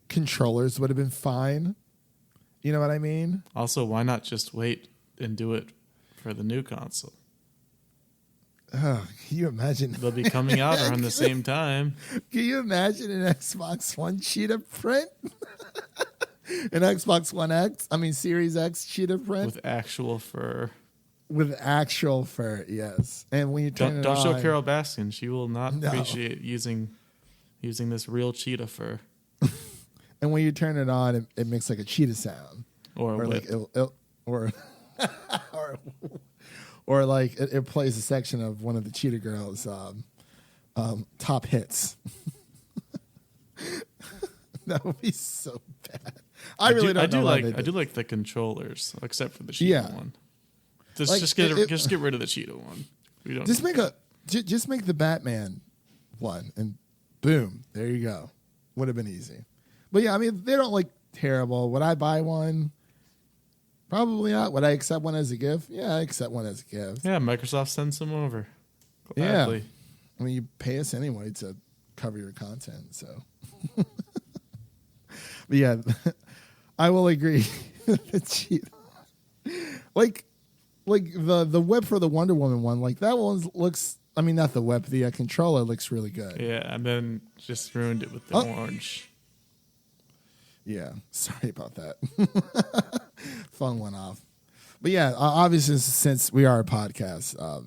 controllers would have been fine. You know what I mean? Also, why not just wait and do it for the new console? Oh, can you imagine? They'll be coming out around the same time. Can you imagine an Xbox One cheetah print? An Xbox One X? I mean, Series X cheetah print? With actual fur. With actual fur, yes. And when you turn don't show Carol Baskin. She will not appreciate using this real cheetah fur. And when you turn it on, it makes like a cheetah sound. or like or or like it plays a section of one of the Cheetah Girls' top hits. That would be so bad. I really don't know. I do like the controllers, except for the Cheetah one. Just get rid of the Cheetah one. We don't just make the Batman one, and boom, there you go. Would have been easy. But yeah, I mean, they don't look terrible. Would I buy one? Probably not. Would I accept one as a gift? Yeah, I accept one as a gift. Yeah, Microsoft sends them over. Gladly. Yeah. I mean, you pay us anyway to cover your content, so. But yeah, I will agree. like the whip for the Wonder Woman one, like that one looks. I mean, not the whip. The controller looks really good. Yeah, and then just ruined it with the orange. Yeah, sorry about that. Phone went off. But yeah, obviously, since we are a podcast,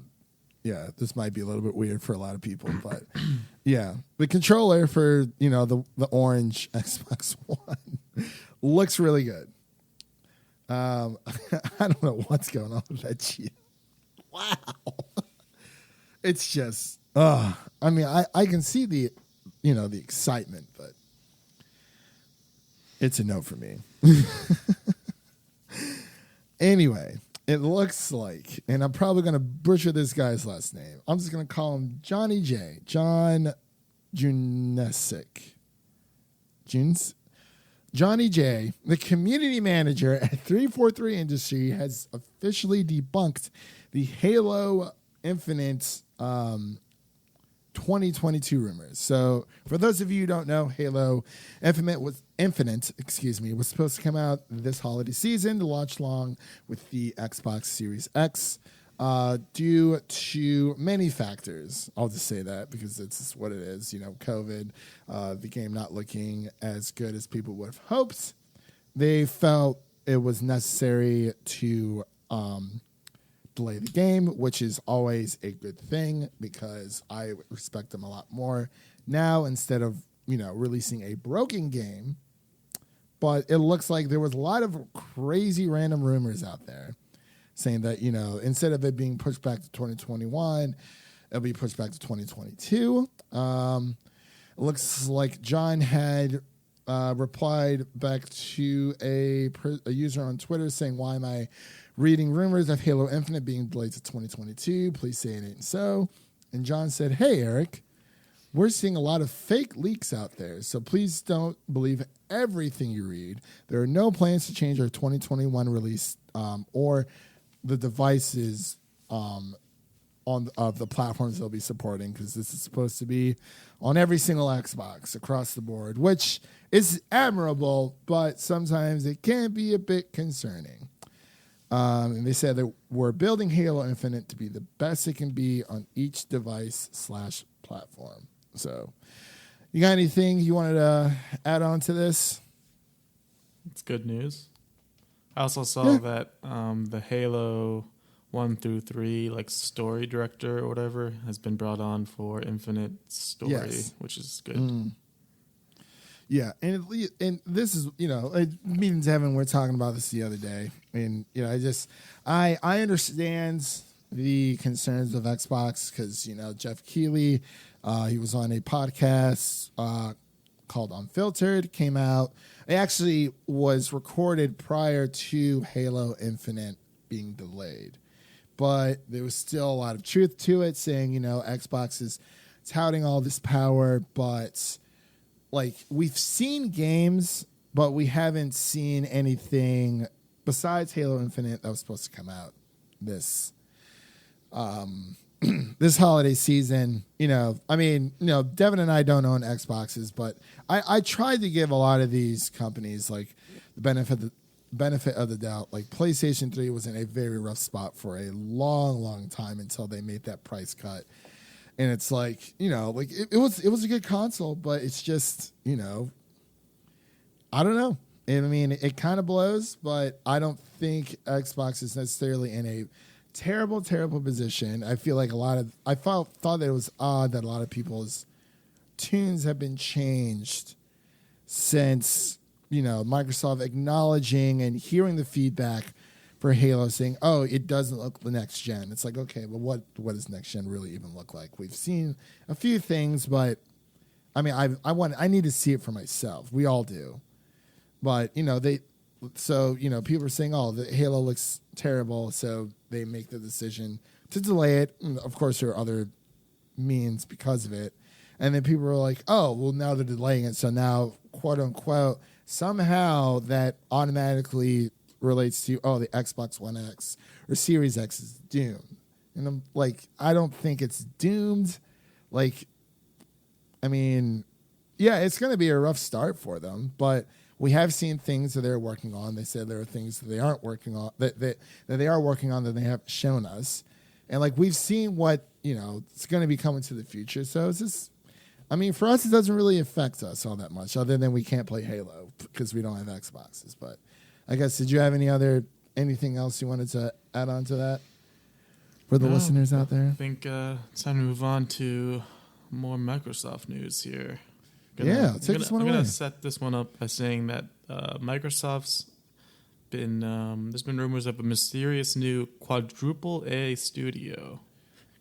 yeah, this might be a little bit weird for a lot of people, but yeah, the controller for the orange Xbox One looks really good. I don't know what's going on with that cheat. Wow, it's just. I mean, I can see the the excitement, but it's a no for me. Anyway. It looks like, and I'm probably going to butcher this guy's last name. I'm just going to call him Johnny J. John Junesic. Johnny J., the community manager at 343 Industry, has officially debunked the Halo Infinite 2022 rumors. So, for those of you who don't know, Halo Infinite was supposed to come out this holiday season to launch along with the Xbox Series X. Due to many factors, I'll just say that because it's just what it is. COVID, the game not looking as good as people would have hoped. They felt it was necessary to delay the game, which is always a good thing because I respect them a lot more now instead of releasing a broken game. But it looks like there was a lot of crazy random rumors out there saying that instead of it being pushed back to 2021, it'll be pushed back to 2022. It looks like John had replied back to a user on Twitter saying, "Why am I reading rumors of Halo Infinite being delayed to 2022. Please say it ain't so." And John said, "Hey, Eric, we're seeing a lot of fake leaks out there, so please don't believe everything you read. There are no plans to change our 2021 release or the devices of the platforms they'll be supporting, because this is supposed to be on every single Xbox across the board, which is admirable, but sometimes it can be a bit concerning." And they said that we're building Halo Infinite to be the best it can be on each device/platform. So, you got anything you wanted to add on to this? It's good news. I also saw that the Halo 1 through 3 story director or whatever has been brought on for Infinite Story, which is good. Yeah, and this is, Meetings Devin, we were talking about this the other day, and I understand the concerns of Xbox because Jeff Keighley, he was on a podcast called Unfiltered, came out. It actually was recorded prior to Halo Infinite being delayed, but there was still a lot of truth to it, saying Xbox is touting all this power, but we've seen games, but we haven't seen anything besides Halo Infinite that was supposed to come out this this holiday season. Devin and I don't own Xboxes, but I tried to give a lot of these companies the benefit of the doubt. PlayStation 3 was in a very rough spot for a long, long time until they made that price cut. And it's it was a good console, but it's just, I don't know. And I mean, it kind of blows, but I don't think Xbox is necessarily in a terrible, terrible position. I feel like I thought that it was odd that a lot of people's tunes have been changed since Microsoft acknowledging and hearing the feedback for Halo, saying, "Oh, it doesn't look the next gen." It's like, okay, but what does next gen really even look like? We've seen a few things, but I mean, I need to see it for myself. We all do, but people are saying, "Oh, the Halo looks terrible," so they make the decision to delay it. And of course, there are other means because of it, and then people are like, "Oh, well, now they're delaying it, so now, quote unquote, somehow that automatically relates to, oh, the Xbox One X or Series X is doomed." And I'm like, I don't think it's doomed. Like, I mean, yeah, it's going to be a rough start for them, but we have seen things that they're working on. They said there are things that they aren't working on, that they are working on that they haven't shown us. And like, we've seen what, it's going to be coming to the future. So it's just, I mean, for us, it doesn't really affect us all that much, other than we can't play Halo because we don't have Xboxes. But I guess, did you have anything else you wanted to add on to that for the listeners out there? I think it's time to move on to more Microsoft news here. Take this one away. I'm going to set this one up by saying that Microsoft's been, there's been rumors of a mysterious new quadruple A studio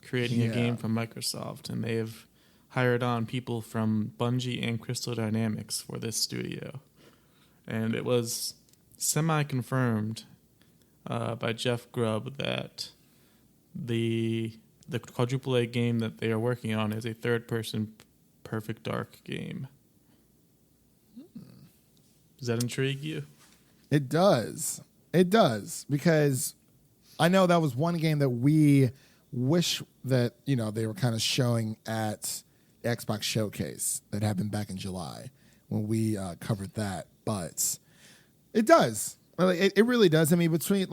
creating a game from Microsoft, and they have hired on people from Bungie and Crystal Dynamics for this studio. And it was semi-confirmed by Jeff Grubb that the quadruple A game that they are working on is a third-person Perfect Dark game. Does that intrigue you? It does. It does, because I know that was one game that we wish that, they were kind of showing at the Xbox Showcase that happened back in July when we covered that. But it does. It really does. I mean, between,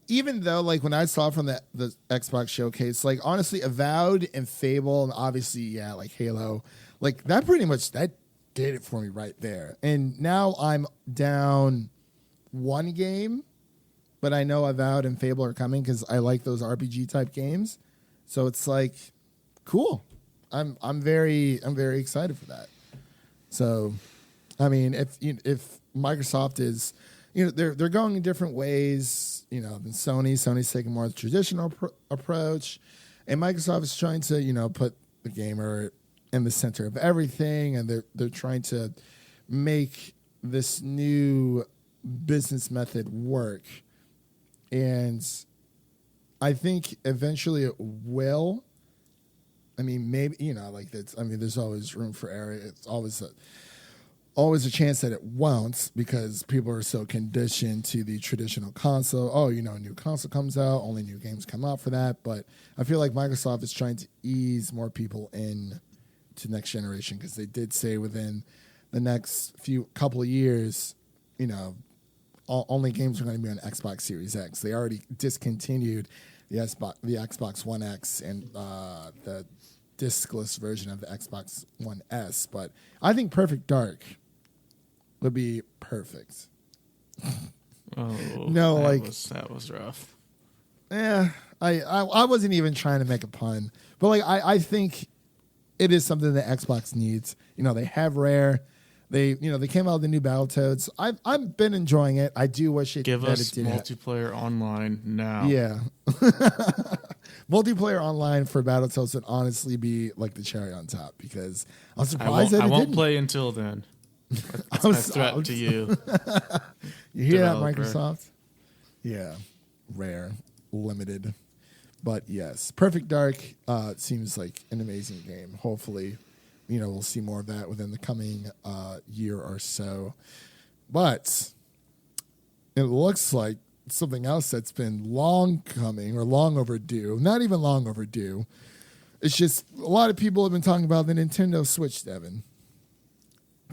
even though, when I saw from the Xbox Showcase, honestly, Avowed and Fable, and obviously, Halo, that pretty much, that did it for me right there. And now I'm down one game, but I know Avowed and Fable are coming because I like those RPG type games. So it's cool. I'm very excited for that. So, I mean, if Microsoft is, they're going in different ways, than Sony. Sony's taking more of the traditional approach, and Microsoft is trying to, put the gamer in the center of everything, and they're trying to make this new business method work. And I think eventually it will. I mean, maybe, that's, I mean, there's always room for error. It's always a chance that it won't, because people are so conditioned to the traditional console. Oh, a new console comes out, only new games come out for that. But I feel like Microsoft is trying to ease more people in to next generation, because they did say within the next couple of years, only games are going to be on Xbox Series X. They already discontinued the Xbox One X and the discless version of the Xbox One S. But I think Perfect Dark would be perfect. Oh, no, that was rough. Yeah, I wasn't even trying to make a pun, but I think it is something that Xbox needs. They have Rare. They came out with the new Battletoads. I've been enjoying it. I do wish it give us multiplayer online now. Yeah, multiplayer online for Battletoads would honestly be the cherry on top, because I'm surprised that it didn't. I won't play until then. That's my threat to you. You hear that, Microsoft? Yeah, Rare, limited. But yes, Perfect Dark seems like an amazing game. Hopefully, we'll see more of that within the coming year or so. But it looks like something else that's been long coming, or long overdue. Not even long overdue. It's just a lot of people have been talking about the Nintendo Switch, Devin.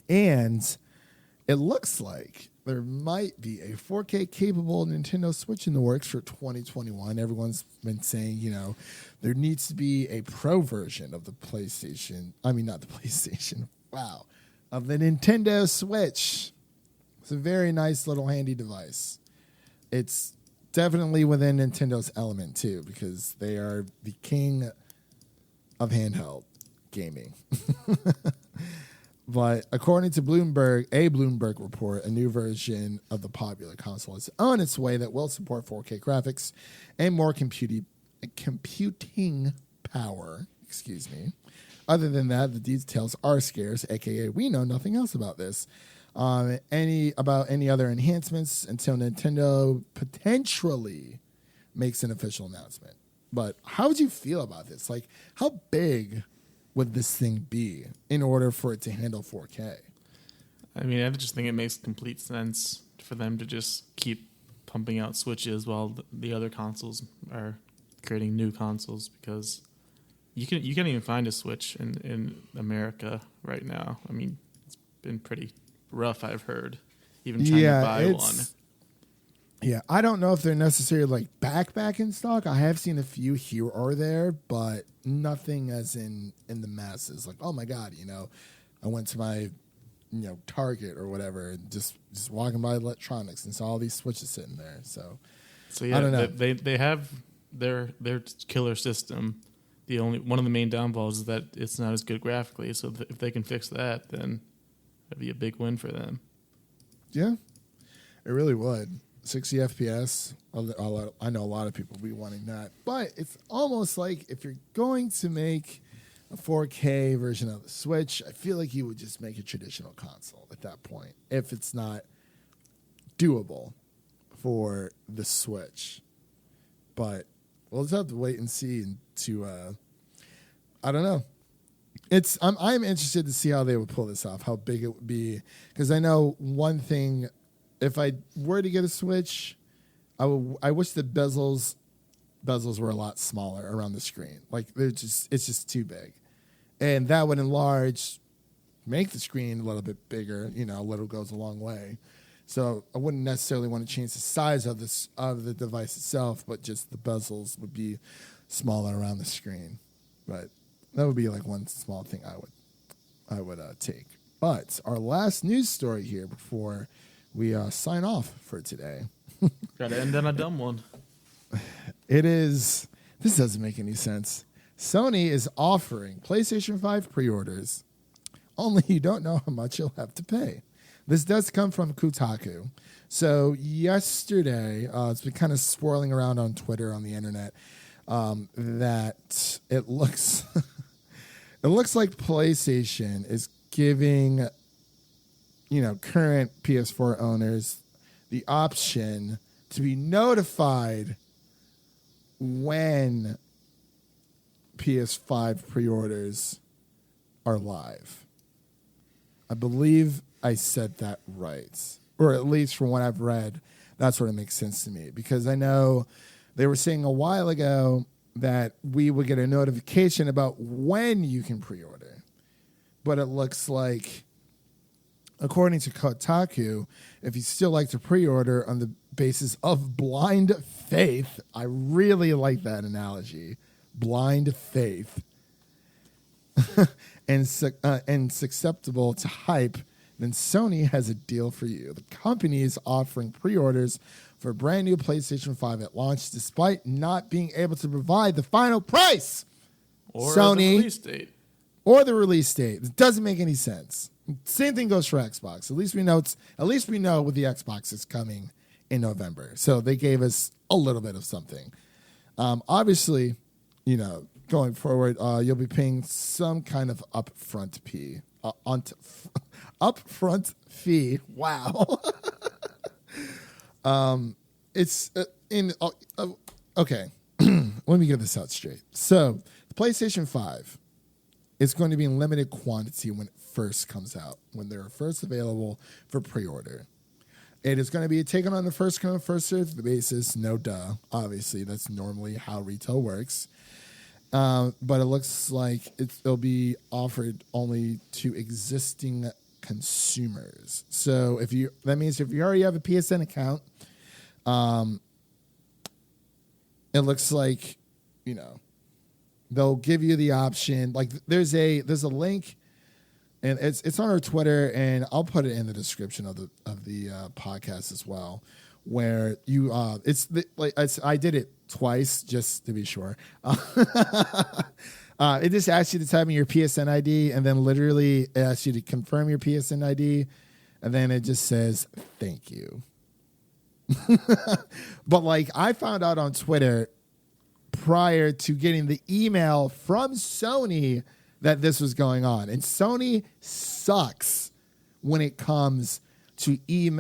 And it looks like there might be a 4K capable Nintendo Switch in the works for 2021. Everyone's been saying, there needs to be a pro version of the PlayStation. I mean, not the PlayStation. Wow. Of the Nintendo Switch. It's a very nice little handy device. It's definitely within Nintendo's element, too, because they are the king of handheld gaming. But according to Bloomberg report, a new version of the popular console is on its way that will support 4K graphics and more computing power. Excuse me. Other than that, the details are scarce, aka we know nothing else about this. Any other enhancements until Nintendo potentially makes an official announcement. But how would you feel about this? Like, how big would this thing be in order for it to handle 4K? I mean, I just think it makes complete sense for them to just keep pumping out Switches while the other consoles are creating new consoles, because you can't even find a Switch in America right now. I mean, it's been pretty rough, I've heard, even trying to buy one. Yeah, I don't know if they're necessarily like back in stock. I have seen a few here or there, but nothing as in the masses. Like, oh my God, I went to my Target or whatever and just walking by electronics and saw all these Switches sitting there. So yeah, I don't know. They have their killer system. One of the main downfalls is that it's not as good graphically. So if they can fix that, then that'd be a big win for them. Yeah, it really would. 60 FPS. I know a lot of people will be wanting that. But it's almost like if you're going to make a 4K version of the Switch, I feel like you would just make a traditional console at that point, if it's not doable for the Switch. But we'll just have to wait and see I don't know. I'm interested to see how they would pull this off, how big it would be. Because I know one thing, if I were to get a Switch, I wish the bezels were a lot smaller around the screen. Like it's just too big, and that would make the screen a little bit bigger. A little goes a long way. So I wouldn't necessarily want to change the size of the device itself, but just the bezels would be smaller around the screen. But that would be like one small thing I would take. But our last news story here before we sign off for today. Got to end on a dumb one. This doesn't make any sense. Sony is offering PlayStation 5 pre-orders, only you don't know how much you'll have to pay. This does come from Kotaku. So yesterday, it's been kind of swirling around on Twitter, on the internet, that it looks like PlayStation is giving current PS4 owners the option to be notified when PS5 pre-orders are live. I believe I said that right. Or at least from what I've read, that's what it makes sense to me. Because I know they were saying a while ago that we would get a notification about when you can pre-order. But it looks like, according to Kotaku, if you still like to pre-order on the basis of blind faith, I really like that analogy, blind faith, and susceptible to hype, then Sony has a deal for you. The company is offering pre-orders for a brand new PlayStation 5 at launch, despite not being able to provide the final price. Or Sony, the release date. Or the release date. It doesn't make any sense. Same thing goes for Xbox. At least we know with the Xbox it's coming in November. So they gave us a little bit of something. Obviously, going forward, you'll be paying some kind of upfront fee. Upfront fee. Wow. It's okay. Let me get this out straight. So the PlayStation 5 is going to be in limited quantity when it first comes out, when they're first available for pre-order. It is going to be taken on the first come, first served basis. No duh. Obviously, that's normally how retail works. But it looks like it'll be offered only to existing consumers. So that means if you already have a PSN account, it looks like, they'll give you the option. Like there's a link, and it's on our Twitter, and I'll put it in the description of the podcast as well, where you I did it twice just to be sure. It just asks you to type in your PSN ID, and then literally it asks you to confirm your PSN ID, and then it just says, thank you. But like, I found out on Twitter prior to getting the email from Sony that this was going on. And Sony sucks when it comes to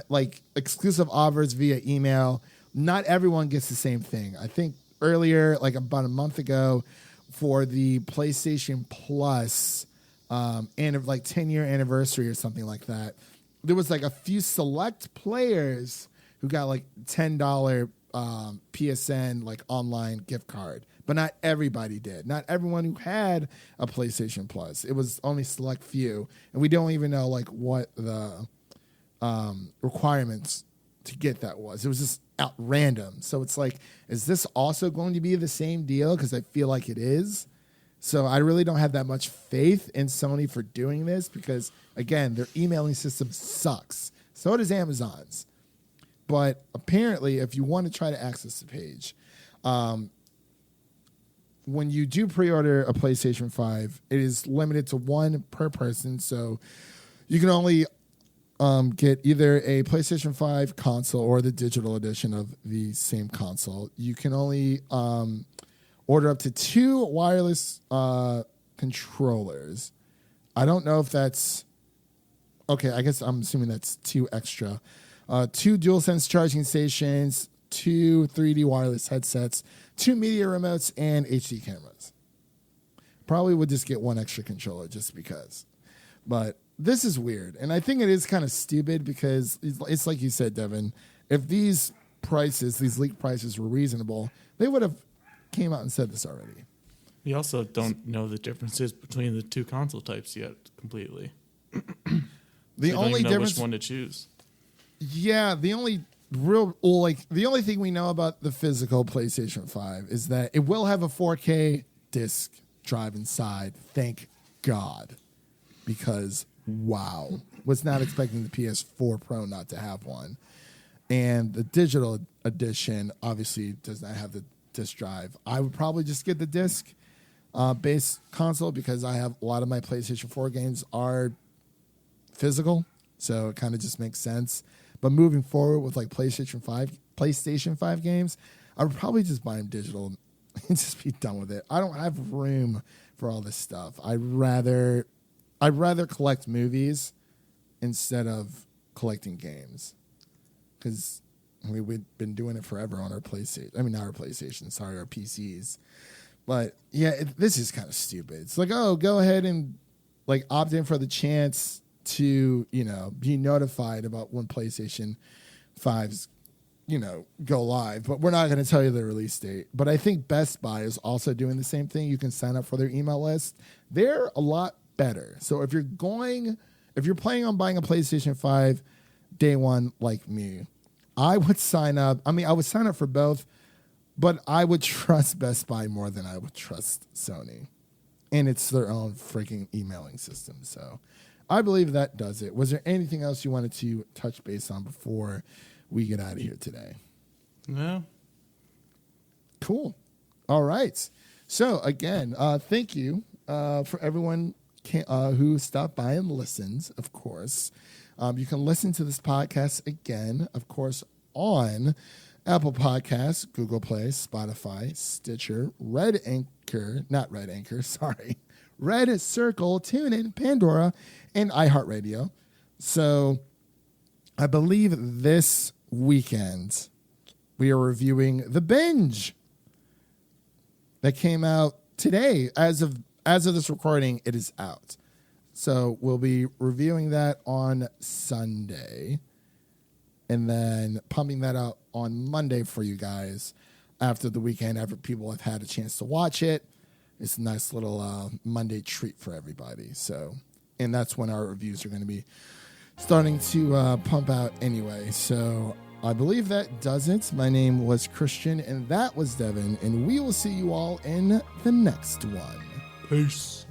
like exclusive offers via email. Not everyone gets the same thing. I think earlier, like about a month ago, for the PlayStation Plus and like 10-year anniversary or something like that, there was like a few select players who got like $10 PSN like online gift card, but not everybody did. Not everyone who had a PlayStation Plus. It was only select few, and we don't even know like what the requirements to get that was. It was just at random. So it's like, is this also going to be the same deal? Because I feel like it is. So I really don't have that much faith in Sony for doing this because, again, their emailing system sucks. So does Amazon's. But apparently, if you want to try to access the page, when you do pre-order a PlayStation 5, it is limited to one per person. So you can only get either a PlayStation 5 console or the digital edition of the same console. You can only order up to 2 wireless controllers. I don't know if that's... Okay, I guess I'm assuming that's 2 extra. 2 DualSense charging stations, 2 3D wireless headsets, 2 media remotes, and HD cameras. Probably would just get 1 extra controller just because. But this is weird. And I think it is kind of stupid because it's like you said, Devin, if these prices, these leaked prices were reasonable, they would have came out and said this already. We also don't know the differences between the 2 console types yet completely. The only difference, which one to choose. Yeah, the only thing we know about the physical PlayStation 5 is that it will have a 4K disc drive inside. Thank God. Because, wow, was not expecting the PS4 Pro not to have one. And the digital edition obviously does not have the disc drive. I would probably just get the disc based console because I have a lot of my PlayStation 4 games are physical, so it kind of just makes sense. But moving forward with like PlayStation 5 games, I would probably just buy them digital and just be done with it. I don't have room for all this stuff. I'd rather collect movies instead of collecting games. Because we've been doing it forever on our PlayStation. I mean, not our PlayStation, sorry, our PCs. But yeah, this is kind of stupid. It's like, oh, go ahead and like opt in for the chance to, be notified about when PlayStation 5's, go live. But we're not going to tell you the release date. But I think Best Buy is also doing the same thing. You can sign up for their email list. They're a lot better. So if you're planning on buying a PlayStation 5 day one like me, I would sign up. I mean, I would sign up for both, but I would trust Best Buy more than I would trust Sony. And it's their own freaking emailing system. So I believe that does it. Was there anything else you wanted to touch base on before we get out of here today? No. Cool. All right. So again, thank you for everyone who stopped by and listens, of course. You can listen to this podcast again, of course, on Apple Podcasts, Google Play, Spotify, Stitcher, Red Circle, TuneIn, Pandora, and iHeartRadio. So I believe this weekend we are reviewing The Binge that came out today. As of this recording, it is out. So we'll be reviewing that on Sunday and then pumping that out on Monday for you guys after the weekend, after people have had a chance to watch it. It's a nice little Monday treat for everybody. So, and that's when our reviews are going to be starting to pump out anyway. So I believe that does it. My name was Christian, and that was Devin, and we will see you all in the next one. Peace.